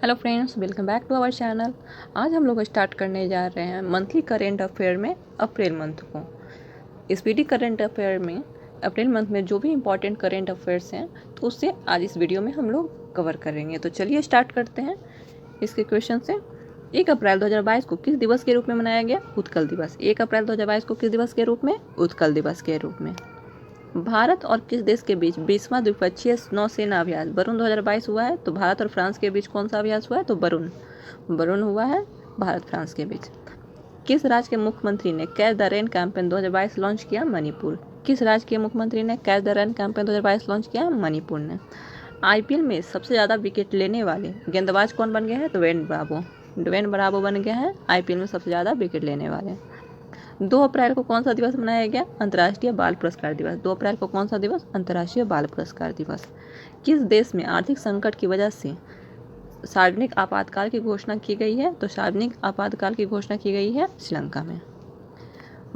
Hello friends, welcome back to our channel. आज हम लोग स्टार्ट करने जा रहे हैं मंथली करेंट अफेयर में अप्रैल मंथ को। इस वीडियो करेंट अफेयर में अप्रैल मंथ में जो भी इम्पोर्टेंट करेंट अफेयर्स हैं तो उससे आज इस वीडियो में हम लोग कवर करेंगे। तो चलिए स्टार्ट करते हैं इसके क्वेश्चन से। 1 अप्रैल 2022 को किस दिवस के रूप में मनाया गया? उत्कल दिवस। 1 अप्रैल 2022 को किस दिवस के रूप में? उत्कल दिवस के रूप में। भारत और किस देश के बीच 20वां द्विपक्षीय नौसेना अभ्यास वरुण 2022 हुआ है? तो भारत और फ्रांस के बीच कौन सा अभ्यास हुआ है? तो वरुण हुआ है भारत फ्रांस के बीच। किस राज्य के मुख्यमंत्री ने catch the rain campaign 2022 launch किया? मणिपुर। किस राज्य के मुख्यमंत्री ने catch the rain campaign 2022 launch किया? मणिपुर ने। आईपीएल में सबसे ज़्यादा विकेट लेने वाले गेंदबाज कौन बन गए हैं? तो ड्वेन ब्रावो बन गए हैं आईपीएल में सबसे ज़्यादा विकेट लेने वाले। 2 अप्रैल को कौन सा दिवस मनाया गया? अंतर्राष्ट्रीय बाल पुरस्कार दिवस। 2 अप्रैल को कौन सा दिवस? अंतर्राष्ट्रीय बाल पुरस्कार दिवस। किस देश में आर्थिक संकट की वजह से सार्वजनिक आपातकाल की घोषणा की गई है? तो सार्वजनिक आपातकाल की घोषणा की गई है श्रीलंका में।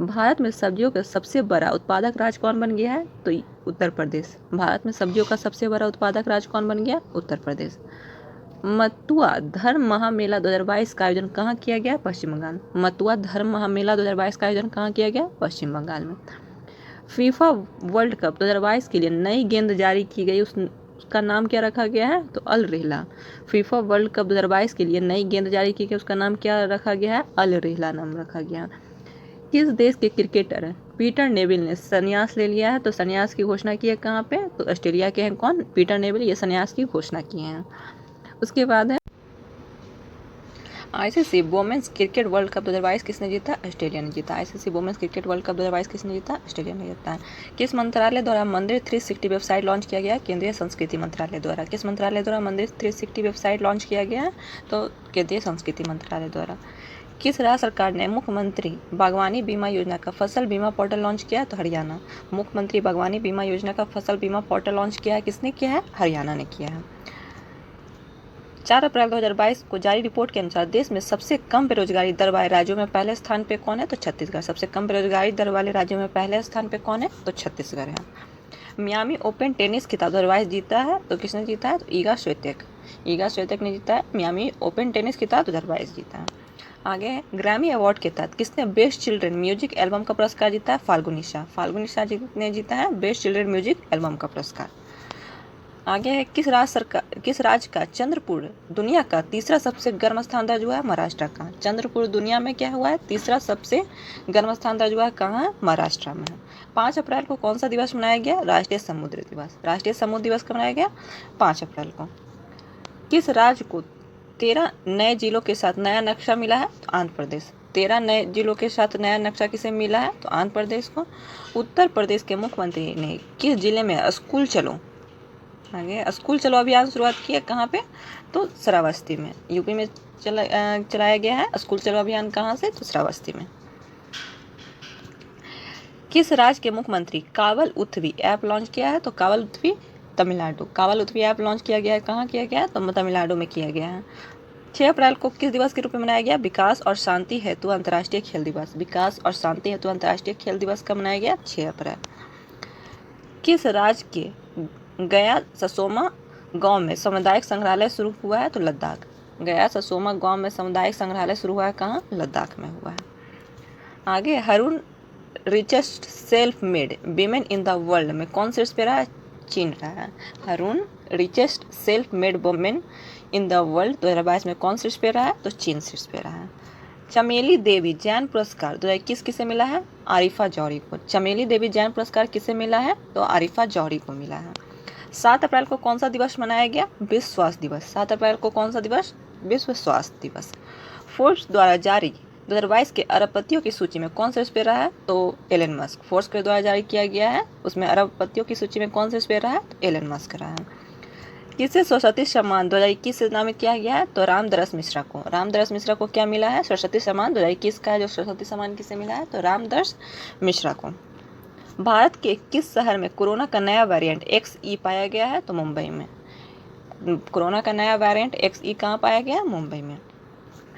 भारत में सब्जियों का सबसे बड़ा उत्पादक राज्य कौन बन गया है? तो उत्तर प्रदेश। भारत में सब्जियों का सबसे बड़ा उत्पादक राज्य कौन बन गया? उत्तर प्रदेश। मतुआ धर्म महामेला 2022 का आयोजन कहाँ किया गया? पश्चिम बंगाल। मतुआ धर्म महामेला 2022 का आयोजन कहाँ किया गया? पश्चिम बंगाल में। फीफा वर्ल्ड कप 2022 के लिए नई गेंद जारी की गई, उसका नाम क्या रखा गया है? तो अल रेहला। फीफा वर्ल्ड कप 2022 के लिए नई गेंद जारी की गई, उसका नाम क्या रखा गया है? अल रेहला नाम रखा गया। किस देश के क्रिकेटर पीटर नेविल ने संन्यास ले लिया है? तो संन्यास की घोषणा की है कहाँ पे? तो ऑस्ट्रेलिया के हैं कौन? Peter Neville. ये संन्यास की घोषणा किए हैं। उसके बाद है ICC women's cricket world cup 2022 किसने जीता? ऑस्ट्रेलिया ने जीता। ICC women's cricket world cup 2022 किसने जीता? ऑस्ट्रेलिया ने जीता है। किस मंत्रालय द्वारा मंदिर 360 वेबसाइट लॉन्च किया गया? केंद्रीय संस्कृति मंत्रालय द्वारा। किस मंत्रालय द्वारा मंदिर 360 वेबसाइट लॉन्च किया गया है? तो केंद्रीय संस्कृति मंत्रालय द्वारा। किस राज्य सरकार ने मुख्यमंत्री बागवानी बीमा योजना का फसल बीमा पोर्टल लॉन्च किया है? तो हरियाणा। मुख्यमंत्री बागवानी बीमा योजना का फसल बीमा पोर्टल लॉन्च किया है, किसने किया है? हरियाणा ने किया है। 4 अप्रैल 2022 को जारी रिपोर्ट के अनुसार देश में सबसे कम बेरोजगारी दर वाले राज्यों में पहले स्थान पे कौन है? तो छत्तीसगढ़। सबसे कम बेरोजगारी दर वाले राज्यों में पहले स्थान पे कौन है? तो छत्तीसगढ़ है। मियामी ओपन टेनिस खिताब 2022 जीता है, तो किसने जीता है? तो ईगा स्वियातेक ने जीता है। मियामी ओपन टेनिस खिताब 2022 जीता है। आगे है ग्रैमी अवार्ड के तहत किसने बेस्ट चिल्ड्रन म्यूजिक एल्बम का पुरस्कार जीता है? फाल्गुनी शाह ने जीता है बेस्ट चिल्ड्रन म्यूजिक एल्बम का पुरस्कार। आगे है किस राज्य का चंद्रपुर दुनिया का तीसरा सबसे गर्म स्थान दर्ज हुआ है? महाराष्ट्र का। चंद्रपुर दुनिया में क्या हुआ है? तीसरा सबसे गर्म स्थान दर्ज हुआ है। कहाँ है? महाराष्ट्र में है। 5 अप्रैल को कौन सा दिवस मनाया गया? राष्ट्रीय समुद्र दिवस। राष्ट्रीय समुद्र दिवस कब मनाया गया? 5 अप्रैल को। किस राज्य को 13 नए जिलों के साथ नया नक्शा मिला है? तो आंध्र प्रदेश। 13 नए जिलों के साथ नया नक्शा किसे मिला है? तो आंध्र प्रदेश को। उत्तर प्रदेश के मुख्यमंत्री ने किस जिले में स्कूल चलो अभियान शुरुआत की है? कहाँ पे? तो श्रावस्ती में। यूपी में चलाया गया है स्कूल चलो अभियान। कहाँ से? तो श्रावस्ती में। किस राज्य के मुख्यमंत्री कावल उथवी ऐप लॉन्च किया है? तो कावल उथवी तमिलनाडु ऐप लॉन्च किया गया है। कहाँ किया गया है? तो तमिलनाडु में किया गया है। 6 अप्रैल को किस दिवस के रूप में मनाया गया? विकास और शांति हेतु अंतर्राष्ट्रीय खेल दिवस। विकास और शांति हेतु अंतर्राष्ट्रीय खेल दिवस कब मनाया गया? 6 अप्रैल। किस राज्य के गया ससोमा गांव में सामुदायिक संग्रहालय शुरू हुआ है? तो लद्दाख। गया ससोमा गांव में सामुदायिक संग्रहालय शुरू हुआ है। कहाँ? लद्दाख में हुआ है। आगे Haroon richest self made women in the world में कौन शीर्ष पे रहा है? चीन रहा है। Haroon richest self made women in the world 2022 में कौन शीर्ष पे रहा है? तो चीन शीर्ष पे रहा है। चमेली देवी जैन पुरस्कार 2021 किसे मिला है? आरिफा जौहरी को। चमेली देवी जैन पुरस्कार किसे मिला है? तो आरिफा जौहरी को मिला है। 7 अप्रैल को कौन सा दिवस मनाया गया? विश्व स्वास्थ्य दिवस। 7 अप्रैल को कौन सा दिवस? विश्व स्वास्थ्य दिवस। फोर्ब्स द्वारा जारी 2022 के अरबपतियों की सूची में कौन शीर्ष पे रहा है? तो एलन मस्क। फोर्ब्स के द्वारा जारी किया गया है, उसमें अरबपतियों की सूची में कौन शीर्ष पे रहा है? तो एलन मस्क रहा है। किसे सरस्वती सम्मान 2021 से नामित किया गया है? तो रामदरस मिश्रा को क्या मिला है? सरस्वती सम्मान 2021 का है जो सरस्वती सम्मान किसे मिला है? तो रामदरस मिश्रा को। भारत के किस शहर में कोरोना का नया वेरिएंट XE पाया गया है? तो मुंबई में। कोरोना का नया वेरिएंट XE कहाँ पाया गया? मुंबई में।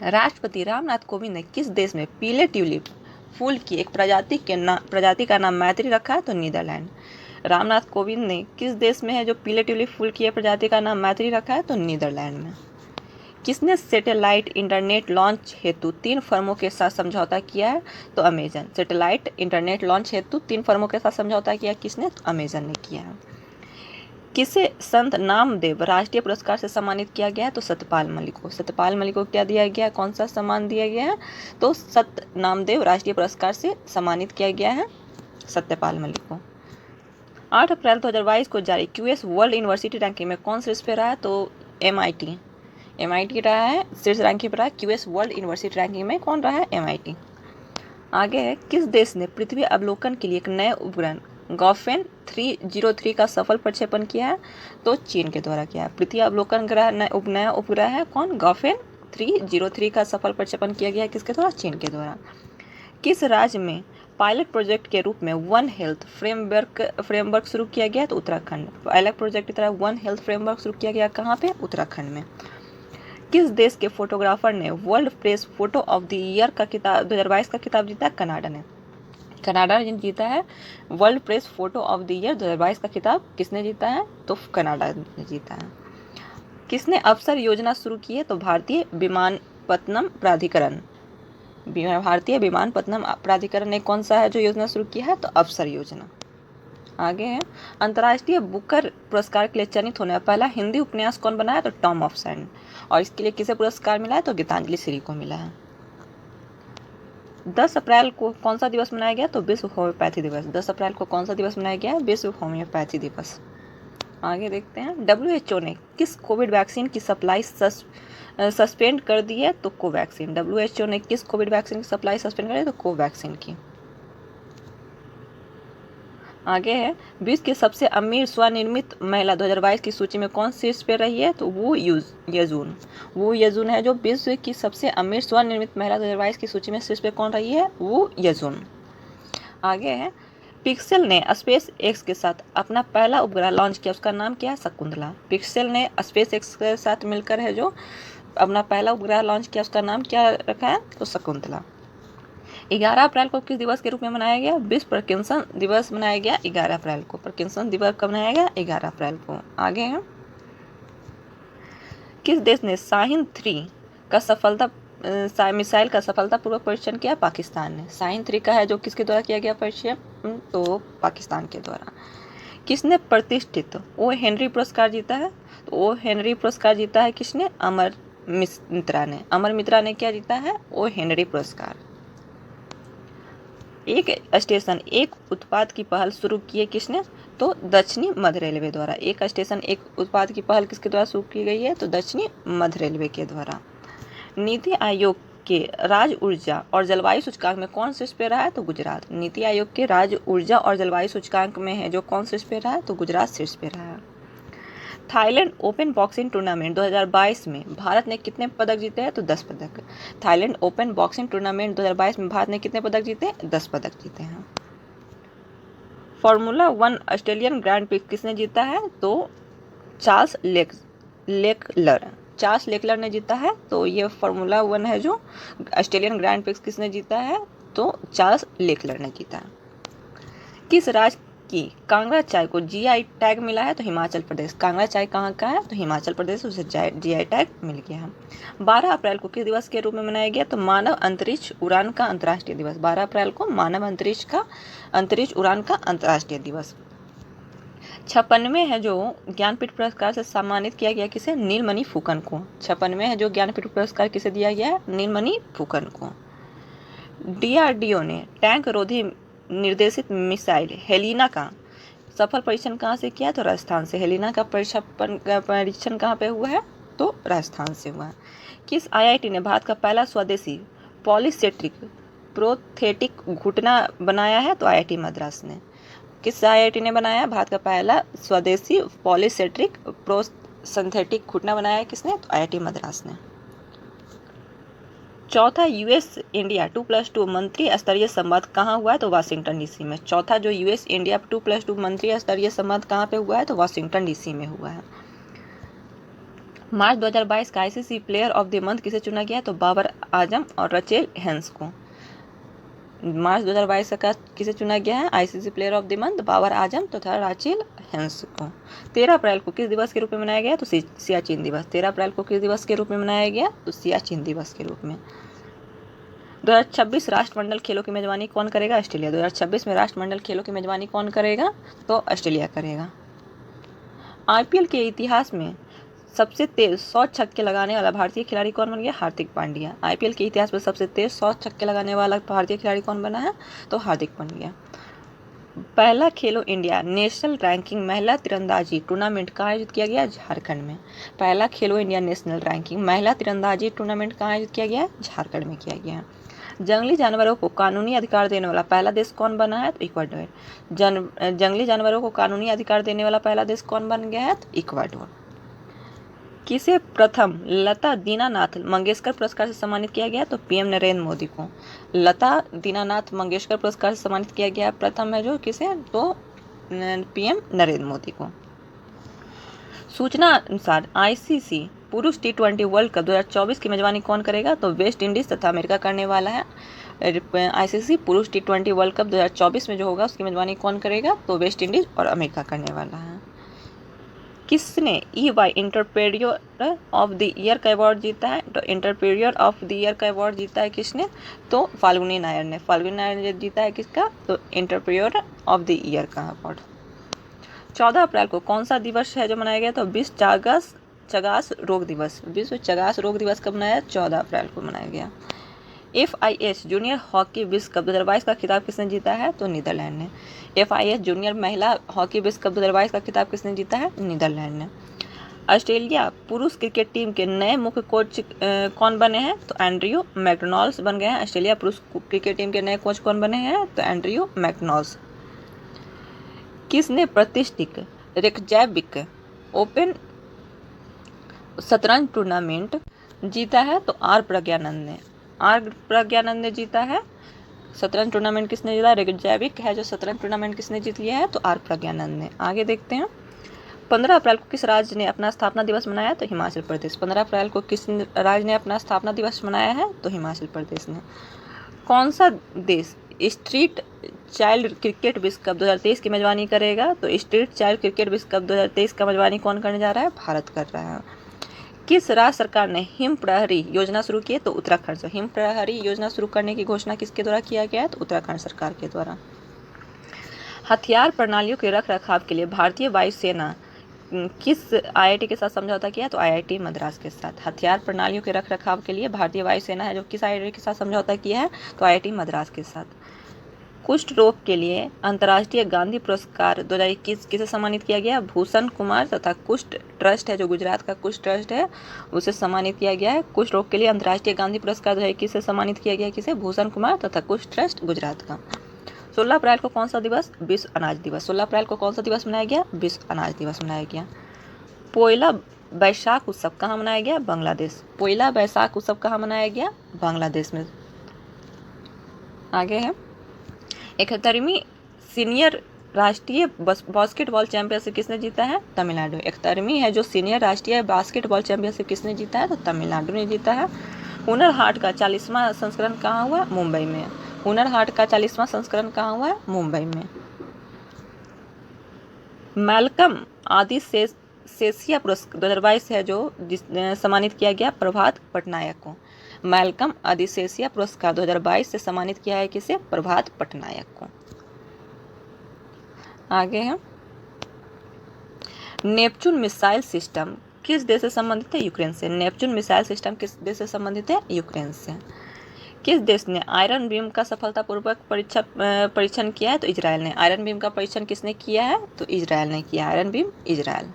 राष्ट्रपति रामनाथ कोविंद ने किस देश में पीले ट्यूलिप फूल की एक प्रजाति का नाम मैत्री रखा है? तो नीदरलैंड। रामनाथ कोविंद ने किस देश में है जो पीले ट्यूलिप फूल की प्रजाति का नाम मैत्री रखा है? तो नीदरलैंड में। किसने सैटेलाइट इंटरनेट लॉन्च हेतु 3 फर्मों के साथ समझौता किया है? तो अमेजन। सैटेलाइट इंटरनेट लॉन्च हेतु 3 फर्मों के साथ समझौता किया, किसने? तो अमेजन ने किया है। किसे संत नामदेव राष्ट्रीय पुरस्कार से सम्मानित किया गया है? तो सत्यपाल मलिक को। सत्यपाल मलिक को क्या दिया गया है, कौन सा सम्मान दिया गया है? तो सत्य नामदेव राष्ट्रीय पुरस्कार से सम्मानित किया गया है सत्यपाल मलिक को। 8 अप्रैल 2022 को जारी क्यूएस वर्ल्ड यूनिवर्सिटी रैंकिंग में कौन शीर्ष पे रहा है? तो MIT रहा है, शीर्ष रैंकिंग पर रहा है। क्यूएस वर्ल्ड यूनिवर्सिटी रैंकिंग में कौन रहा है? MIT। आगे है, किस देश ने पृथ्वी अवलोकन के लिए एक नए उपग्रह गॉफेन 303 का सफल प्रक्षेपण किया है? तो चीन के द्वारा किया है। पृथ्वी अवलोकन ग्रह नया उपग्रह है कौन? गॉफेन 303 का सफल प्रक्षेपण किया गया है, किसके द्वारा? चीन के द्वारा। किस राज्य में पायलट प्रोजेक्ट के रूप में वन हेल्थ फ्रेमवर्क शुरू किया गया? तो उत्तराखंड। पायलट प्रोजेक्ट की तरह वन हेल्थ फ्रेमवर्क शुरू किया गया, कहाँ पे? उत्तराखंड में। किस देश के फोटोग्राफर ने world press photo of the year का खिताब 2022 का खिताब जीता? कनाडा ने। कनाडा ने जीता है world press photo of the year 2022 का खिताब। किसने जीता है? तो कनाडा ने जीता है। किसने अवसर योजना शुरू की है? तो भारतीय विमानपत्तनम प्राधिकरण। भारतीय विमानपत्तनम प्राधिकरण ने कौन सा है जो योजना शुरू की है? तो अवसर योजना। आगे है, अंतर्राष्ट्रीय बुकर पुरस्कार के लिए चयनित होने वाला पहला हिंदी उपन्यास कौन बना है? तो टॉम ऑफ सैंड। और इसके लिए किसे पुरस्कार मिला है? तो गीतांजलि श्री को मिला है। 10 अप्रैल को कौन सा दिवस मनाया गया? तो विश्व होम्योपैथी दिवस। 10 अप्रैल को कौन सा दिवस मनाया गया है? विश्व होम्योपैथी दिवस। आगे देखते हैं, WHO ने किस कोविड वैक्सीन की सप्लाई सस्पेंड कर दी है? तो कोवैक्सीन। WHO ने किस कोविड वैक्सीन की सप्लाई सस्पेंड कर दी? तो कोवैक्सीन की। आगे है, विश्व की सबसे अमीर स्वनिर्मित महिला 2022 की सूची में कौन शीर्ष पे रही है? तो वो यजून है जो विश्व की सबसे अमीर स्वनिर्मित महिला 2022 की सूची में शीर्ष पे कौन रही है? वो यजून। आगे है, पिक्सेल ने स्पेस एक्स के साथ अपना पहला उपग्रह लॉन्च किया, उसका नाम क्या है? शकुंतला। पिक्सेल ने स्पेस एक्स के साथ मिलकर है जो अपना पहला उपग्रह लॉन्च किया, उसका नाम क्या रखा है? तो शकुंतला। 11 अप्रैल को किस दिवस के रूप में मनाया गया? विश्व पार्किंसन दिवस मनाया गया 11 अप्रैल को। पार्किंसन दिवस कब मनाया गया? 11 अप्रैल को। आगे है, किस देश ने शाहीन 3 का मिसाइल का सफलतापूर्वक परीक्षण किया? पाकिस्तान ने। शाहीन 3 का है जो किसके द्वारा किया गया परीक्षण? तो पाकिस्तान के द्वारा। किसने प्रतिष्ठित ओ हेनरी पुरस्कार जीता है? तो ओ हेनरी पुरस्कार जीता है किसने? अमर मित्रा ने। अमर मित्रा ने क्या जीता है? ओ हेनरी पुरस्कार। एक स्टेशन एक उत्पाद की पहल शुरू की है किसने? तो दक्षिणी मध्य रेलवे द्वारा। एक स्टेशन एक उत्पाद की पहल किसके द्वारा शुरू की गई है? तो दक्षिणी मध्य रेलवे के द्वारा। नीति आयोग के राज्य ऊर्जा और जलवायु सूचकांक में कौन शीर्ष पे रहा है? तो गुजरात। नीति आयोग के राज्य ऊर्जा और जलवायु सूचकांक में है जो कौन शीर्ष पे रहा है? तो गुजरात शीर्ष पे रहा है। थाईलैंड ओपन बॉक्सिंग टूर्नामेंट 2022 में भारत ने कितने पदक जीते हैं? तो 10 पदक। थाईलैंड ओपन बॉक्सिंग टूर्नामेंट 2022 में भारत ने कितने पदक जीते? 10 पदक जीते हैं। फार्मूला 1 ऑस्ट्रेलियन ग्रैंड प्रिक्स किसने जीता है? तो चार्ल्स लेकलर ने जीता है। तो ये फार्मूला 1 है जो ऑस्ट्रेलियन ग्रैंड प्रिक्स किसने जीता है? तो चार्ल्स लेकलर ने जीता। किस राज्य की कांगड़ा चाय को GI टैग मिला है? तो हिमाचल प्रदेश। कांगड़ा चाय कहाँ का है? तो हिमाचल प्रदेश, उसे GI टैग मिल गया है। 12 अप्रैल को किस दिवस के रूप में मनाया गया? तो मानव अंतरिक्ष उड़ान का अंतर्राष्ट्रीय दिवस। 12 अप्रैल को मानव अंतरिक्ष उड़ान का अंतर्राष्ट्रीय दिवस। 56वें है जो ज्ञानपीठ पुरस्कार से सम्मानित किया गया किसे? नीलमणि फुकन को। 56वें है जो ज्ञानपीठ पुरस्कार किसे दिया गया है? नीलमणि फुकन को। DRDO ने टैंक रोधी निर्देशित मिसाइल हेलिना का सफल परीक्षण कहाँ से किया? तो राजस्थान से। हेलिना का परीक्षण कहाँ पे हुआ है? तो राजस्थान से हुआ है। किस IIT ने भारत का पहला स्वदेशी पॉलीसेट्रिक प्रोस्थेटिक घुटना बनाया है? तो IIT मद्रास ने। किस IIT ने बनाया भारत का पहला स्वदेशी पॉलीसेट्रिक प्रोस्थेटिक घुटना बनाया है? किसने? तो IIT मद्रास ने। चौथा US इंडिया 2+2 मंत्री स्तरीय संवाद कहाँ हुआ है? तो वाशिंगटन DC में। चौथा जो US इंडिया 2+2 मंत्री स्तरीय संवाद कहाँ पे हुआ है? तो वाशिंगटन DC में हुआ है। मार्च 2022 का ICC player of the month किसे चुना गया? तो बाबर आजम और रचेल हेंस को। मार्च 2022 का किसे चुना गया है ICC player of the month? Babar Azam तथा राचेल हेंस को। 13 अप्रैल को किस दिवस के रूप में मनाया गया? तो सियाचिन दिवस। 13 अप्रैल को किस दिवस के रूप में मनाया गया? तो सियाचिन दिवस के रूप में। 2026 राष्ट्रमंडल खेलों की मेजबानी कौन करेगा? ऑस्ट्रेलिया। 2026 में राष्ट्रमंडल खेलों की मेजबानी कौन करेगा? तो ऑस्ट्रेलिया करेगा। आईपीएल के इतिहास में सबसे तेज 100 छक्के लगाने वाला भारतीय खिलाड़ी कौन बन गया? हार्दिक पांड्या। आईपीएल के इतिहास में सबसे तेज 100 छक्के लगाने वाला भारतीय खिलाड़ी कौन बना है? तो हार्दिक पांड्या। पहला खेलो इंडिया नेशनल रैंकिंग महिला तीरंदाजी टूर्नामेंट कहाँ आयोजित किया गया? झारखंड में। पहला खेलो इंडिया नेशनल रैंकिंग महिला तीरंदाजी टूर्नामेंट कहाँ आयोजित किया गया? झारखंड में किया गया। जंगली जानवरों को कानूनी अधिकार देने वाला पहला देश कौन बना है? तो इक्वाडोर। जंगली जानवरों को कानूनी अधिकार देने वाला पहला देश कौन बन गया है? तो इक्वाडोर। किसे प्रथम लता दीनानाथ मंगेशकर पुरस्कार से सम्मानित किया गया? तो पीएम नरेंद्र मोदी को लता दीनानाथ मंगेशकर पुरस्कार से सम्मानित किया गया। प्रथम है जो किसे? तो पीएम नरेंद्र मोदी को। सूचना अनुसार आईसीसी पुरुष T20 वर्ल्ड कप 2024 की मेजबानी कौन करेगा? तो वेस्ट इंडीज तथा अमेरिका करने वाला है। आईसीसी पुरुष T20 वर्ल्ड कप 2024 में जो होगा उसकी मेजबानी कौन करेगा? तो वेस्ट इंडीज और अमेरिका करने वाला है। किसने EY entrepreneur of the year का अवार्ड जीता है? तो इंटरप्रेन्योर ऑफ द ईयर का अवार्ड जीता है किसने? तो फाल्गुनी नायर ने। फाल्गुनी नायर ने जीता है किसका? तो इंटरप्रेन्योर ऑफ द ईयर का अवार्ड। 14 अप्रैल को कौन सा दिवस है जो मनाया गया? तो विश्व चगास रोग दिवस। विश्व चगास रोग दिवस कब मनाया? 14 अप्रैल को मनाया गया। FIS जूनियर हॉकी विश्व कप 2022 का खिताब किसने जीता है? तो नीदरलैंड ने। FIS जूनियर महिला हॉकी विश्व कप 2022 का खिताब किसने जीता है? नीदरलैंड ने। ऑस्ट्रेलिया पुरुष क्रिकेट टीम के नए मुख्य कोच कौन बने हैं? तो एंड्रयू मैकडोनाल्ड बन गए हैं। ऑस्ट्रेलिया पुरुष क्रिकेट टीम के नए कोच कौन बने हैं? तो एंड्रयू मैकडोनाल्ड। किसने प्रतिष्ठित रेकजैविक ओपन शतरंज टूर्नामेंट जीता है? तो आर प्रज्ञानंद ने जीता है। शतरंज टूर्नामेंट किसने जीता? रेकजैविक है जो शतरंज टूर्नामेंट किसने जीत लिया है? तो आर प्रज्ञानंद ने। आगे देखते हैं। 15 अप्रैल को किस राज्य ने अपना स्थापना दिवस मनाया? तो हिमाचल प्रदेश। 15 अप्रैल को किस राज्य ने अपना स्थापना दिवस मनाया है? तो हिमाचल प्रदेश ने। कौन सा देश स्ट्रीट चाइल्ड क्रिकेट विश्व कप 2023 की मेजबानी करेगा? तो स्ट्रीट चाइल्ड क्रिकेट विश्व कप 2023 का मेजबानी कौन करने जा रहा है? भारत कर रहा है। किस राज्य सरकार ने हिम प्रहरी योजना शुरू की है? तो उत्तराखंड से। हिम प्रहरी योजना शुरू करने की घोषणा किसके द्वारा किया गया है? तो उत्तराखंड सरकार के द्वारा। हथियार प्रणालियों के रख रखाव के लिए भारतीय वायुसेना किस IIT के साथ समझौता किया? तो IIT मद्रास के साथ। हथियार प्रणालियों के रख रखाव के लिए भारतीय वायुसेना है जो किस IIT के साथ समझौता किया है? तो IIT मद्रास के साथ। कुष्ठ रोग के लिए अंतर्राष्ट्रीय गांधी पुरस्कार 2021 किसे सम्मानित किया गया? भूषण कुमार तथा कुष्ठ ट्रस्ट है जो गुजरात का कुष्ठ ट्रस्ट है उसे सम्मानित किया गया है। कुष्ठ रोग के लिए अंतर्राष्ट्रीय गांधी पुरस्कार 2021 से सम्मानित किया गया किसे? भूषण कुमार तथा कुष्ठ ट्रस्ट गुजरात का। 16 अप्रैल को कौन सा दिवस? विश्व अनाज दिवस। 16 अप्रैल को कौन सा दिवस मनाया गया? विश्व अनाज दिवस मनाया गया। पोयला बैसाख उत्सव कहाँ मनाया गया? बांग्लादेश। पोयला बैसाख उत्सव कहाँ मनाया गया? बांग्लादेश में। आगे है 71वीं सीनियर राष्ट्रीय बास्केटबॉल चैंपियनशिप किसने जीता है? तमिलनाडु। 71वीं है जो सीनियर राष्ट्रीय बास्केटबॉल चैंपियनशिप किसने जीता है? तो तमिलनाडु ने जीता है। हुनर हाट का 40वां संस्करण कहाँ हुआ? मुंबई में। हुनर हाट का 40वां संस्करण कहाँ हुआ? मुंबई में। मैल्कम आदि सेसिया पुरस्कार 2022 है जो सम्मानित किया गया प्रभात पटनायक को। मैल्कम आदिसेसिया पुरस्कार 2022 से सम्मानित किया है किसे? प्रभात पटनायक को। आगे है नेपच्यून मिसाइल सिस्टम किस देश से संबंधित है? यूक्रेन से। नेपच्यून मिसाइल सिस्टम किस देश से संबंधित है? यूक्रेन से। किस देश ने आयरन बीम का सफलतापूर्वक परीक्षण किया है? तो इजराइल ने। आयरन बीम का परीक्षण किसने किया है? तो इजराइल ने किया। Iron beam Israel.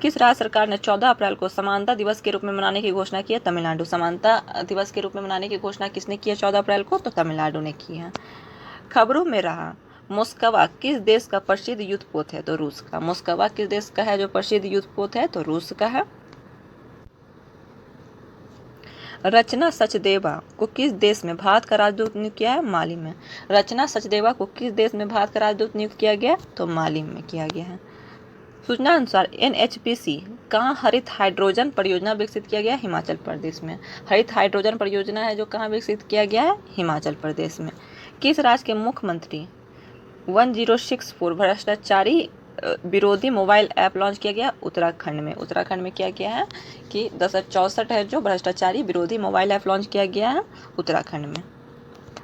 किस राज्य सरकार ने 14 अप्रैल को समानता दिवस के रूप में मनाने की घोषणा की है? तमिलनाडु। समानता दिवस के रूप में मनाने की घोषणा किसने की है 14 अप्रैल को? तो तमिलनाडु ने की है। खबरों में रहा मोस्कवा किस देश का प्रसिद्ध युद्ध पोत है? तो रूस का। मोस्कवा किस देश का है जो प्रसिद्ध युद्ध पोत है? तो रूस का है। रचना सचदेवा को किस देश में भारत का राजदूत नियुक्त किया है? माली में। रचना सचदेवा को किस देश में भारत का राजदूत नियुक्त किया गया? तो माली में किया गया है। सूचना अनुसार NHPC कहाँ हरित हाइड्रोजन परियोजना विकसित किया गया? हिमाचल प्रदेश में। हरित हाइड्रोजन परियोजना है जो कहाँ विकसित किया गया है? हिमाचल प्रदेश में। किस राज्य के मुख्यमंत्री 1064 भ्रष्टाचारी विरोधी मोबाइल ऐप लॉन्च किया गया? उत्तराखंड में। उत्तराखंड में क्या किया है कि 1064 है जो भ्रष्टाचारी विरोधी मोबाइल ऐप लॉन्च किया गया है उत्तराखंड में।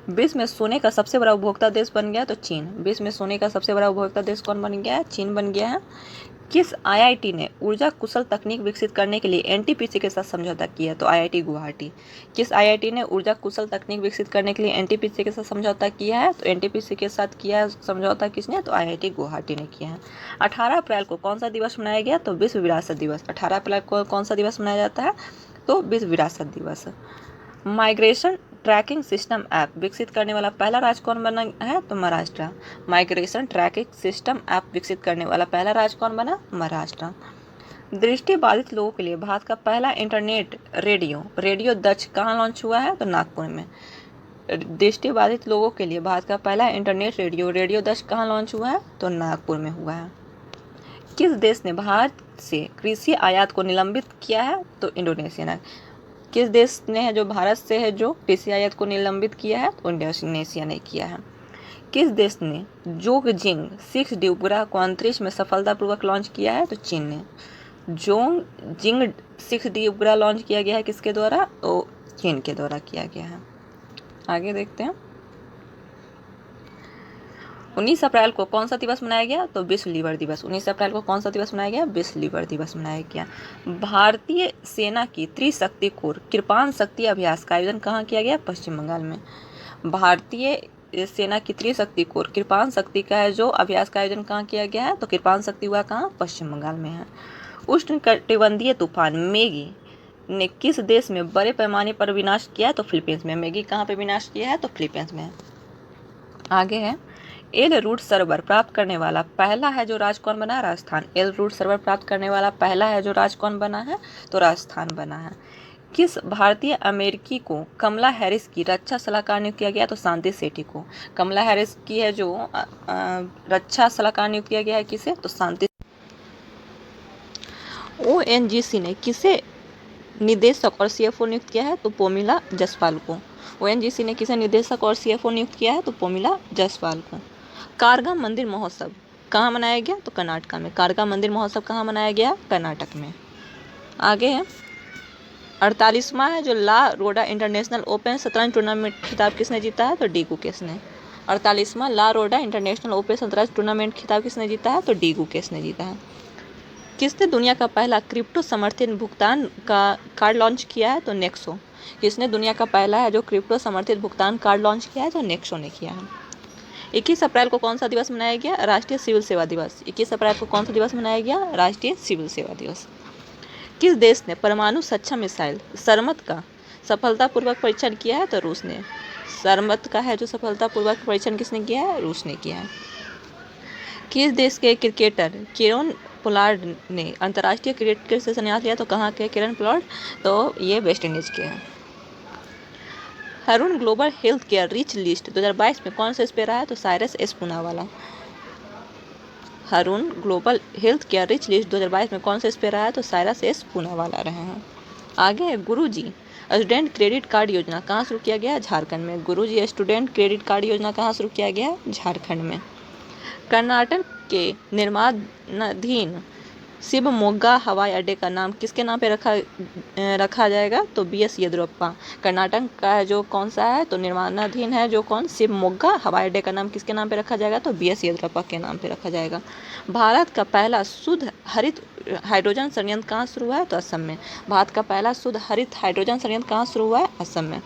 विश्व में सोने का सबसे बड़ा उपभोक्ता देश बन गया तो चीन। विश्व में सोने का सबसे बड़ा उपभोक्ता देश कौन बन गया है? चीन बन गया है। किस IIT ने ऊर्जा कुशल तकनीक विकसित करने के लिए NTPC के साथ समझौता किया? तो IIT गुवाहाटी। किस IIT ने ऊर्जा कुशल तकनीक विकसित करने के लिए NTPC के साथ समझौता किया है? तो NTPC के साथ किया है समझौता किसने? तो IIT गुवाहाटी ने किया है। 18 अप्रैल को कौन सा दिवस मनाया गया? तो विश्व विरासत दिवस। 18 अप्रैल को कौन सा दिवस मनाया जाता है? तो विश्व विरासत दिवस। माइग्रेशन ट्रैकिंग सिस्टम ऐप विकसित करने वाला पहला राज्य कौन बना है? तो Maharashtra. Migration tracking system app विकसित करने वाला पहला राज्य कौन बना? महाराष्ट्र। दृष्टिबाधित लोगों के लिए भारत का पहला इंटरनेट रेडियो दक्ष कहाँ लॉन्च हुआ है? तो नागपुर में। दृष्टिबाधित लोगों के लिए भारत का पहला इंटरनेट रेडियो दक्ष कहाँ लॉन्च हुआ है? तो नागपुर में हुआ है। किस देश ने भारत से कृषि आयात को निलंबित किया है? तो इंडोनेशिया ने। किस देश ने है जो भारत से है जो कृषि आयात को निलंबित किया है? तो इंडोनेशिया ने किया है। किस देश ने जोंगजिंग 6D उपग्रह को अंतरिक्ष में सफलतापूर्वक लॉन्च किया है? तो चीन ने। जोंगजिंग 6D उपग्रह लॉन्च किया गया है किसके द्वारा? तो चीन के द्वारा किया गया है। आगे देखते हैं। 19 अप्रैल को कौन सा दिवस मनाया गया? तो विश्व लीवर दिवस। 19 अप्रैल को कौन सा दिवस मनाया गया? विश्व लीवर दिवस मनाया गया। भारतीय सेना की त्रिशक्ति कोर कृपाण शक्ति अभ्यास का आयोजन कहाँ किया गया? पश्चिम बंगाल में। भारतीय सेना की त्रिशक्ति कोर कृपाण शक्ति का है जो अभ्यास का आयोजन कहाँ किया गया है? तो कृपाण शक्ति हुआ कहाँ? पश्चिम बंगाल में है। उष्णकटिबंधीय तूफान मैगी ने किस देश में बड़े पैमाने पर विनाश किया है? तो फिलीपींस में। मैगी कहाँ पे विनाश किया है? तो फिलीपींस में। आगे है एल रूट सर्वर प्राप्त करने वाला पहला है जो राज्य कौन बना है? राजस्थान। एल रूट सर्वर प्राप्त करने वाला पहला है जो राज्य कौन बना है? तो राजस्थान बना है। किस भारतीय अमेरिकी को कमला हैरिस की रक्षा सलाहकार नियुक्त किया गया? तो शांति सेठी को। कमला हैरिस की है जो रक्षा सलाहकार नियुक्त किया गया है किसे? तो शांति। ONGC ने किसे निदेशक और CFO नियुक्त किया है? तो पोमिला जसवाल को। ONGC ने किसे निदेशक और CFO नियुक्त किया है? तो पोमिला जसवाल को। कारगा मंदिर महोत्सव कहाँ मनाया गया? तो कर्नाटक में। कारगा मंदिर महोत्सव कहाँ मनाया गया? कर्नाटक में। आगे है 48वां है जो ला रोडा इंटरनेशनल ओपन शतरंज टूर्नामेंट खिताब किसने जीता है? तो डी गुकेश ने। 48वां ला रोडा इंटरनेशनल ओपन शतरंज टूर्नामेंट खिताब किसने जीता है? तो डी गुकेश ने जीता है। किसने दुनिया का पहला क्रिप्टो समर्थित भुगतान का कार्ड लॉन्च किया है? तो नेक्सो। किसने दुनिया का पहला है जो क्रिप्टो समर्थित भुगतान कार्ड लॉन्च किया है? तो नेक्सो ने किया है। 21 अप्रैल को कौन सा दिवस मनाया गया? राष्ट्रीय सिविल सेवा दिवस। 21 अप्रैल को कौन सा दिवस मनाया गया? राष्ट्रीय सिविल सेवा दिवस। किस देश ने परमाणु सक्षम मिसाइल सरमत का सफलतापूर्वक परीक्षण किया है? तो रूस ने। सरमत का है जो सफलतापूर्वक परीक्षण किसने किया है? रूस ने किया है। किस देश के क्रिकेटर किरण पोलार्ड ने अंतर्राष्ट्रीय क्रिकेट से संन्यास लिया? तो कहाँ के किरण पोलार्ड? तो ये वेस्ट इंडीज के हैं। Haroon global health care rich list 2022 में कौन सा स्प्रे रहा है? तो Cyrus S Poonawalla. Haroon global health care rich list 2022 में कौन सा स्प्रे रहा है? तो साइरस एस पूनावाला रहे हैं। आगे गुरुजी स्टूडेंट क्रेडिट कार्ड योजना कहाँ शुरू किया गया? झारखंड में। गुरुजी स्टूडेंट क्रेडिट कार्ड योजना कहाँ शुरू किया गया? झारखंड में। कर्नाटक के निर्माणाधीन शिवमोग्गा हवाई अड्डे का नाम किसके नाम पे रखा जाएगा? तो BS येदियुरप्पा। कर्नाटक का जो कौन सा है? तो निर्माणाधीन है जो कौन? शिवमोग्गा हवाई अड्डे का नाम किसके नाम पे रखा जाएगा? तो BS येदियुरप्पा के नाम पे रखा जाएगा। भारत का पहला शुद्ध हरित हाइड्रोजन संयंत्र कहाँ शुरू हुआ है? तो असम में। भारत का पहला शुद्ध हरित हाइड्रोजन संयंत्र कहाँ शुरू हुआ है? असम में।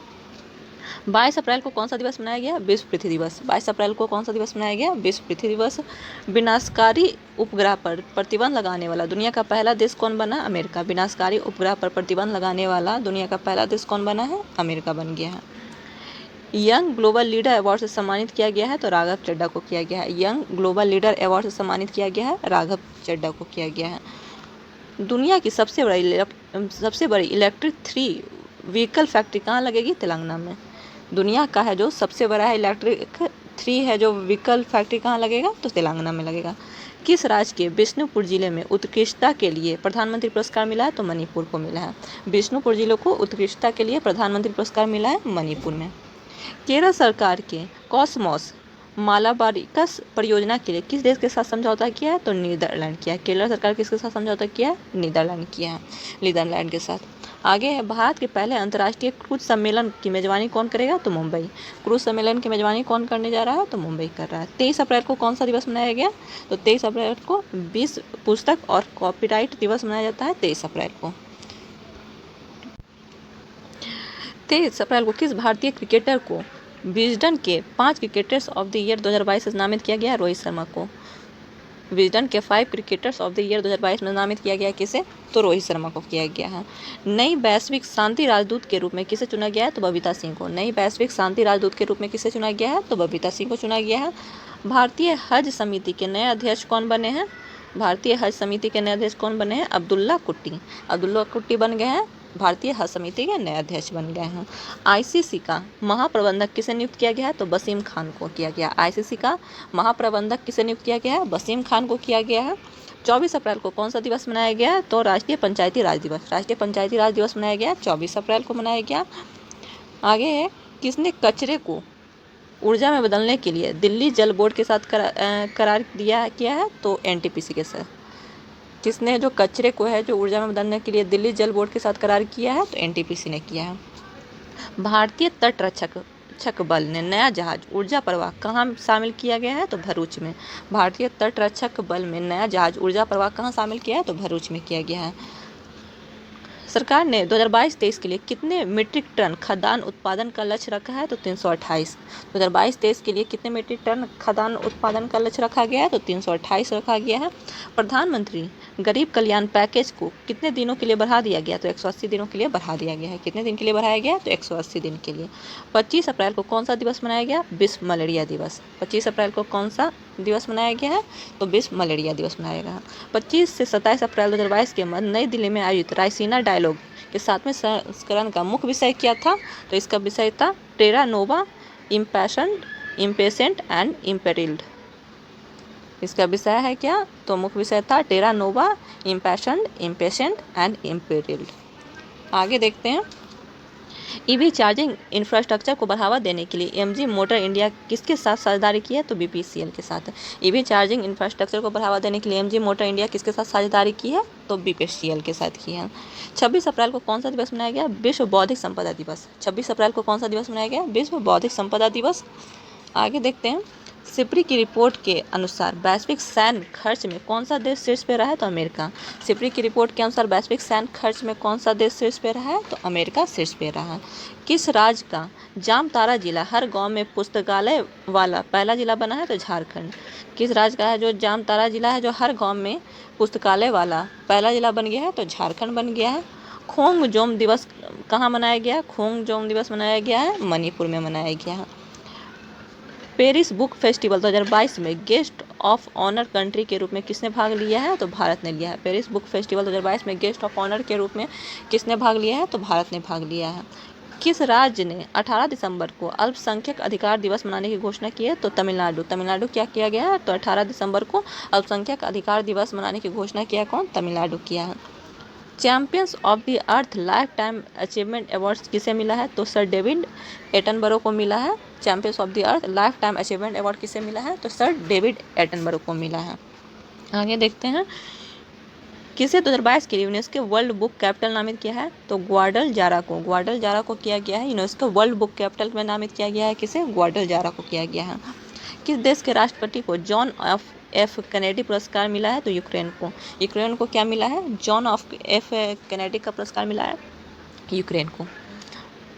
22 अप्रैल को कौन सा दिवस मनाया गया? विश्व पृथ्वी दिवस। 22 अप्रैल को कौन सा दिवस मनाया गया? विश्व पृथ्वी दिवस। विनाशकारी उपग्रह पर प्रतिबंध लगाने वाला दुनिया का पहला देश कौन बना? अमेरिका। विनाशकारी उपग्रह पर प्रतिबंध लगाने वाला दुनिया का पहला देश कौन बना है? अमेरिका बन गया है। यंग ग्लोबल लीडर अवार्ड से सम्मानित किया गया है? तो राघव चड्ढा को किया गया है। यंग ग्लोबल लीडर अवार्ड से सम्मानित किया गया है? राघव चड्ढा को किया गया है। दुनिया की सबसे बड़ी इलेक्ट्रिक 3 व्हीकल फैक्ट्री कहाँ लगेगी? तेलंगाना में। दुनिया का है जो सबसे बड़ा है इलेक्ट्रिक 3 है जो व्हीकल फैक्ट्री कहाँ लगेगा? तो तेलंगाना में लगेगा। किस राज्य के बिष्णुपुर जिले में उत्कृष्टता के लिए प्रधानमंत्री पुरस्कार मिला है? तो मणिपुर को मिला है। बिष्णुपुर जिले को उत्कृष्टता के लिए प्रधानमंत्री पुरस्कार मिला है मणिपुर में। केरल सरकार के कॉस्मोस मालाबारिकस परियोजना के लिए किस देश के साथ समझौता किया है? तो नीदरलैंड किया है। केरल सरकार किसके साथ समझौता किया है? नीदरलैंड किया है, नीदरलैंड के साथ। आगे है, भारत के पहले अंतर्राष्ट्रीय क्रूज सम्मेलन की मेजबानी कौन करेगा? तो मुंबई। क्रूज सम्मेलन की मेजबानी कौन करने जा रहा है? तो मुंबई कर रहा है। 23 अप्रैल को कौन सा दिवस मनाया गया? तो 23 अप्रैल को विश्व पुस्तक और कॉपीराइट दिवस मनाया जाता है 23 अप्रैल को। 23 अप्रैल को किस भारतीय क्रिकेटर को विजडन के 5 क्रिकेटर्स ऑफ द ईयर 2022 से नामित किया गया? रोहित शर्मा को। विजडन के 5 क्रिकेटर्स ऑफ द ईयर 2022 में नामित किया गया किसे? तो रोहित शर्मा को किया गया है। नई वैश्विक शांति राजदूत के रूप में किसे चुना गया है? तो बबीता सिंह को। नई वैश्विक शांति राजदूत के रूप में किसे चुना गया है? तो बबीता सिंह को चुना गया है। भारतीय हज समिति के नए अध्यक्ष कौन बने हैं? भारतीय हज समिति के नए अध्यक्ष कौन बने हैं? अब्दुल्ला कुट्टी। अब्दुल्ला कुट्टी बन गए हैं, भारतीय हज समिति के नए अध्यक्ष बन गए हैं। आईसीसी का महाप्रबंधक किसे नियुक्त किया गया है? तो वसीम खान को किया गया। आईसीसी का महाप्रबंधक किसे नियुक्त किया गया है? वसीम खान को किया गया है। 24 अप्रैल को कौन सा दिवस मनाया गया है? तो राष्ट्रीय पंचायती राज दिवस। राष्ट्रीय पंचायती राज दिवस मनाया गया 24 अप्रैल को मनाया गया। आगे है, किसने कचरे को ऊर्जा में बदलने के लिए दिल्ली जल बोर्ड के साथ करार किया है? तो एनटीपीसी के साथ। किसने जो कचरे को है जो ऊर्जा में बदलने के लिए दिल्ली जल बोर्ड के साथ करार किया है? तो एनटीपीसी ने किया है। भारतीय तटरक्षक बल ने नया जहाज ऊर्जा प्रवाह कहाँ शामिल किया गया है? तो भरूच में। भारतीय तटरक्षक बल में नया जहाज ऊर्जा प्रवाह कहाँ शामिल किया है? तो भरूच में किया गया है। सरकार ने 2022-23 के लिए कितने मीट्रिक टन खाद्यान्न उत्पादन का लक्ष्य रखा है? तो 328। 2022-23 के लिए कितने मीट्रिक टन खाद्यान्न उत्पादन का लक्ष्य रखा गया है? तो 328 रखा गया है। प्रधानमंत्री गरीब कल्याण पैकेज को कितने दिनों के लिए बढ़ा दिया गया? तो 180 दिनों के लिए बढ़ा दिया गया है। कितने दिन के लिए बढ़ाया गया? तो 180 दिन के लिए। 25 अप्रैल को कौन सा दिवस मनाया गया? विश्व मलेरिया दिवस। 25 अप्रैल को कौन सा दिवस मनाया गया है? तो विश्व मलेरिया दिवस मनाया गया। 25 से 27 अप्रैल 2022 के मध्य नई दिल्ली में आयोजित रायसीना डायलॉग के 7वें संस्करण का मुख्य विषय क्या था? तो इसका विषय था टेरा नोवा, इम्पेशेंट एंड इम्पेरिल्ड। इसका विषय है क्या? तो मुख्य विषय था टेरा नोवा, इम्पेशेंट एंड इम्पेरिल्ड। आगे देखते हैं, ईवी चार्जिंग इंफ्रास्ट्रक्चर को बढ़ावा देने के लिए एमजी मोटर इंडिया किसके साथ साझेदारी की है? तो बीपीसीएल के साथ। ईवी चार्जिंग इंफ्रास्ट्रक्चर को बढ़ावा देने के लिए एमजी मोटर इंडिया किसके साथ साझेदारी की है? तो बीपीसीएल के साथ की है। 26 अप्रैल को कौन सा दिवस मनाया गया? विश्व बौद्धिक संपदा दिवस। 26 अप्रैल को कौन सा दिवस मनाया गया? विश्व बौद्धिक संपदा दिवस। आगे देखते हैं, सिप्री की रिपोर्ट के अनुसार वैश्विक सैन्य खर्च में कौन सा देश शीर्ष पे रहा है? तो अमेरिका। सिप्री की रिपोर्ट के अनुसार वैश्विक सैन्य खर्च में कौन सा देश शीर्ष पे रहा है? तो अमेरिका शीर्ष पे रहा है। किस राज्य का जामताड़ा जिला हर गांव में पुस्तकालय वाला पहला जिला बना है? तो झारखंड। किस राज्य का है जो जामताड़ा जिला है जो हर गाँव में पुस्तकालय वाला पहला जिला बन गया है? तो झारखंड बन गया है। खोंगजोम दिवस कहाँ मनाया गया? खोंगजोम दिवस मनाया गया है मणिपुर में मनाया गया है। पेरिस बुक फेस्टिवल 2022 में गेस्ट ऑफ ऑनर कंट्री के रूप में किसने भाग लिया है? तो भारत ने लिया है। पेरिस बुक फेस्टिवल 2022 में गेस्ट ऑफ ऑनर के रूप में किसने भाग लिया है? तो भारत ने भाग लिया है। किस राज्य ने 18 दिसंबर को अल्पसंख्यक अधिकार दिवस मनाने की घोषणा की है? तो तमिलनाडु। तमिलनाडु क्या किया गया है? तो 18 दिसंबर को अल्पसंख्यक अधिकार दिवस मनाने की घोषणा किया कौन? तमिलनाडु किया है। Champions of the earth life time achievement award किसे मिला है? तो सर डेविड एटनबरो को मिला है। Champions of the earth life time achievement award किसे मिला है? तो सर डेविड एटनबरो को मिला है। आगे देखते हैं, किसे 2022 के लिए यूनेस्को वर्ल्ड बुक कैपिटल नामित किया है? तो ग्वाडलजारा को। ग्वाडलजारा को किया गया है यूनेस्को वर्ल्ड बुक कैपिटल में नामित किया गया है। किसे? ग्वाडलजारा को किया गया है। किस देश के राष्ट्रपति को जॉन एफ कैनेडी पुरस्कार मिला है? तो यूक्रेन को। यूक्रेन को क्या मिला है? जॉन एफ कैनेडी का पुरस्कार मिला है यूक्रेन को।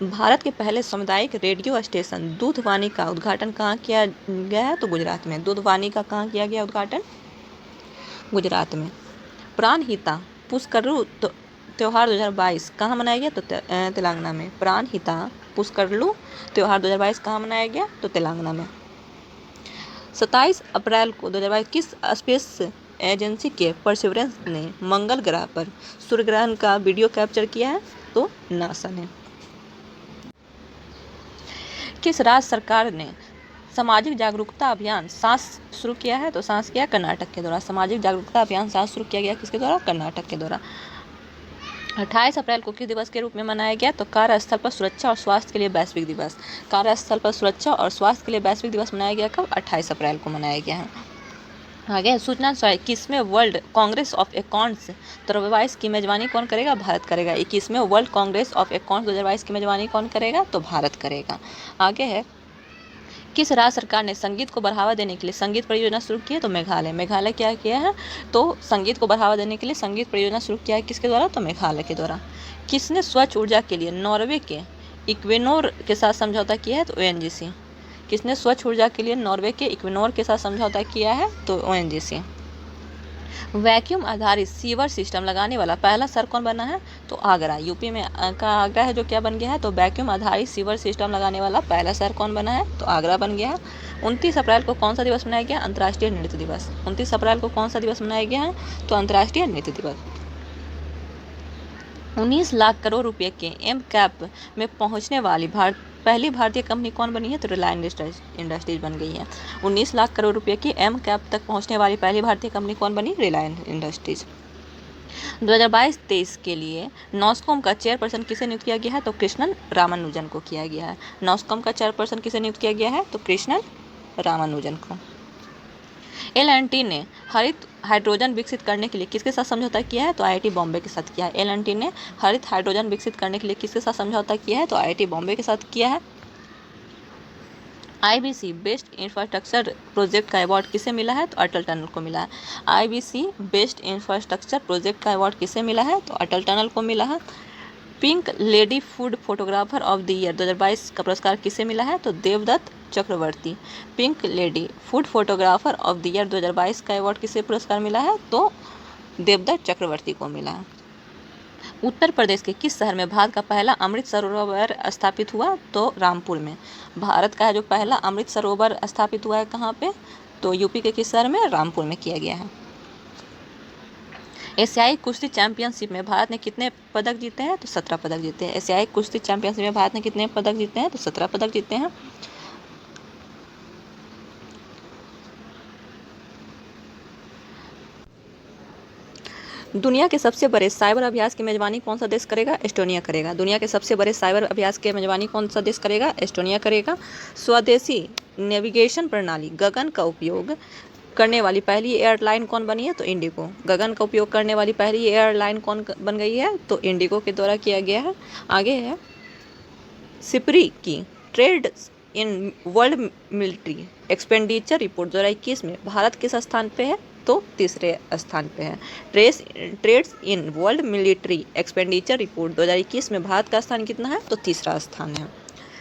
भारत के पहले सामुदायिक रेडियो स्टेशन दूधवानी का उद्घाटन कहाँ किया गया है? तो गुजरात में। दूधवानी का कहाँ किया गया उद्घाटन? गुजरात में। प्राणहिता पुष्करलू त्यौहार 2022 कहाँ मनाया गया? तो तेलंगाना में। प्राणहिता पुष्करलू त्यौहार 2022 कहाँ मनाया गया? तो तेलंगाना में। 27 अप्रैल को 2022 किस स्पेस एजेंसी के परसिवरेंस ने मंगल ग्रह पर सूर्य ग्रहण का वीडियो कैप्चर किया है? तो नासा ने। किस राज्य सरकार ने सामाजिक जागरूकता अभियान सांस शुरू किया है, तो सांस किया कर्नाटक के द्वारा। सामाजिक जागरूकता अभियान सांस शुरू किया गया किसके द्वारा? कर्नाटक के द्वारा। 28 अप्रैल को किस दिवस के रूप में मनाया गया? तो कार्यस्थल पर सुरक्षा और स्वास्थ्य के लिए वैश्विक दिवस। कार्यस्थल पर सुरक्षा और स्वास्थ्य के लिए वैश्विक दिवस मनाया गया कब? 28 अप्रैल को मनाया गया है। आगे सूचना किसमें वर्ल्ड कांग्रेस ऑफ अकाउंट्स 2022 की मेजबानी कौन करेगा? भारत करेगा। 21वें वर्ल्ड कांग्रेस ऑफ अकाउंट्स 2022 की मेजबानी कौन करेगा? तो भारत करेगा। आगे है किस राज्य सरकार ने संगीत को बढ़ावा देने के लिए संगीत परियोजना शुरू की है? तो मेघालय। मेघालय क्या किया है? तो संगीत को बढ़ावा देने के लिए संगीत परियोजना शुरू किया है किसके द्वारा? तो मेघालय के द्वारा। किसने स्वच्छ ऊर्जा के लिए नॉर्वे के इक्वेनोर के साथ समझौता किया है? तो ONGC। किसने स्वच्छ ऊर्जा के लिए नॉर्वे के इक्वेनोर के साथ समझौता किया है? तो ONGC। वैक्यूम आधारित सीवर सिस्टम लगाने वाला पहला शहर कौन बना है? तो आगरा। यूपी में का आगरा है जो क्या बन गया है? तो वैक्यूम आधारित सीवर सिस्टम लगाने वाला पहला शहर कौन बना है? तो आगरा बन गया है। 29 अप्रैल को कौन सा दिवस मनाया गया? अंतर्राष्ट्रीय नृत्य दिवस। 29 अप्रैल को कौन सा दिवस मनाया गया है? तो अंतर्राष्ट्रीय नृत्य दिवस। 19 लाख करोड़ रुपए के MCAP में पहुंचने वाली पहली भारतीय कंपनी कौन बनी है? तो रिलायंस इंडस्ट्रीज बन गई है। 19 लाख करोड़ रुपए की MCAP तक पहुंचने वाली पहली भारतीय कंपनी कौन बनी? रिलायंस इंडस्ट्रीज। 2022-23 के लिए नॉस्कॉम का चेयरपर्सन किसे नियुक्त किया गया है? तो कृष्णन रामानुजन को किया गया है। नॉस्कॉम का चेयरपर्सन किसे नियुक्त किया गया है? तो कृष्णन रामानुजन को। L&T ने हरित हाइड्रोजन विकसित करने के लिए किसके साथ समझौता किया है? तो IIT बॉम्बे के साथ किया है। L&T ने हरित हाइड्रोजन विकसित करने के लिए किसके साथ समझौता किया है? तो IIT बॉम्बे के साथ किया है। IBC बेस्ट इंफ्रास्ट्रक्चर प्रोजेक्ट का अवार्ड किसे मिला है? तो अटल टनल को मिला है। IBC बेस्ट इंफ्रास्ट्रक्चर प्रोजेक्ट का अवार्ड किसे मिला है? तो अटल टनल को मिला है। Pink Lady food photographer of the year 2022 का पुरस्कार किसे मिला है? तो देवदत्त Chakraborty. Pink Lady food photographer of the year 2022 का अवार्ड किसे पुरस्कार मिला है? तो देवदत्त चक्रवर्ती को मिला है। उत्तर प्रदेश के किस शहर में भारत का पहला अमृत सरोवर स्थापित हुआ? तो रामपुर में। भारत का जो पहला अमृत सरोवर स्थापित हुआ है कहाँ पे? तो यूपी के किस शहर में? रामपुर में किया गया है। एशियाई कुश्ती चैंपियनशिप में भारत ने कितने पदक जीते हैं? तो 17 पदक जीते हैं। एशियाई कुश्ती चैंपियनशिप में भारत ने कितने पदक जीते हैं? तो 17 पदक जीते हैं। दुनिया के सबसे बड़े साइबर अभ्यास की मेजबानी कौन सा देश करेगा? एस्टोनिया करेगा। दुनिया के सबसे बड़े साइबर अभ्यास की मेजबानी कौन सा देश करेगा? एस्टोनिया करेगा। स्वदेशी नेविगेशन प्रणाली गगन का उपयोग करने वाली पहली एयरलाइन कौन बनी है? तो इंडिगो। गगन का उपयोग करने वाली पहली एयरलाइन कौन बन गई है? तो इंडिगो के द्वारा किया गया है। आगे है सिपरी की trade in world military expenditure report 2021 में भारत किस स्थान पे है? तो तीसरे स्थान पे है। Trends in world military expenditure report 2021 में भारत का स्थान कितना है? तो तीसरा स्थान है।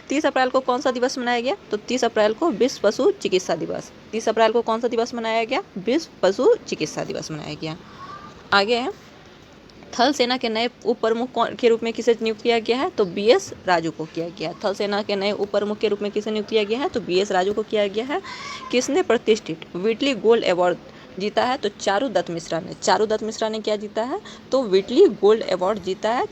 30 अप्रैल को कौन सा दिवस मनाया गया? तो 30 अप्रैल को विश्व पशु चिकित्सा दिवस। 30 अप्रैल को कौन सा दिवस मनाया गया? विश्व पशु चिकित्सा दिवस मनाया गया। आगे है थल सेना के नए उप प्रमुख के रूप में किसे नियुक्त किया गया है? तो BS राजू को किया गया। थल सेना के नए उप प्रमुख के रूप में किसे नियुक्त किया गया है? तो BS राजू को किया गया है। किसने प्रतिष्ठित व्हिटली गोल्ड अवार्ड जीता है? तो चारू दत्त मिश्रा ने। चारू दत्त मिश्रा ने क्या जीता है? तो व्हिटली गोल्ड अवार्ड जीता है